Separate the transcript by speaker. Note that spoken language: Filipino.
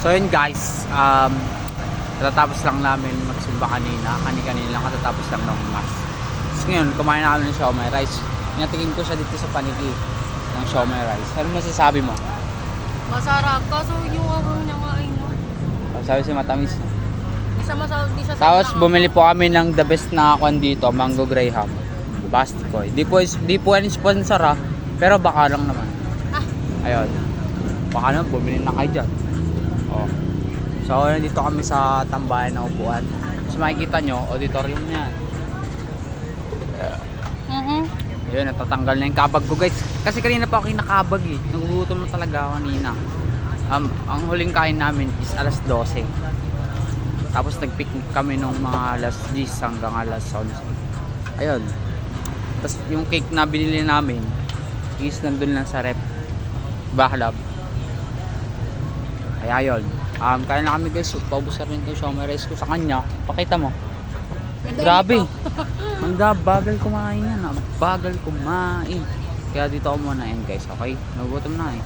Speaker 1: So yun guys, katatapos lang namin magsumba kanina lang katatapos lang ng mas. So ngayon, kumain na kami ng siomai rice. Inatingin ko siya dito sa paniki ng siomai rice. Ano masasabi mo?
Speaker 2: Masarap, kaso yung awang niya nga ay no.
Speaker 1: Sabi siya matamis.
Speaker 2: Di siya masarap, di siya
Speaker 1: Tapos
Speaker 2: sobrang-
Speaker 1: bumili po kami ng the best na kwan dito, Mango Graham. Bastikoy. Di po yan sponsor ha, pero baka lang naman.
Speaker 2: Ah.
Speaker 1: Ayun. Baka naman bumili na kayo dyan. Oh. So nandito kami sa tambayan na upuan. So makikita nyo, auditorium niyan. Ayun, natatanggal na yung kabag ko guys. Kasi kanina pa ako kinakabag eh. Nagugutom na talaga ako kanina. Ang huling kain namin is alas 12. Tapos nag-picnic kami nung mga alas 10 hanggang alas 11. Ayun. Tapos yung cake na binili namin is nandun lang sa rep. Bahalab. Kaya yun. Kaya na kami guys. Paubos na rin yung siomai rice ko sa kanya. Pakita mo. Grabe. Ang bagal kumain yan. Bagal kumain. Kaya dito ako muna yan guys. Okay? Nagugutom na eh.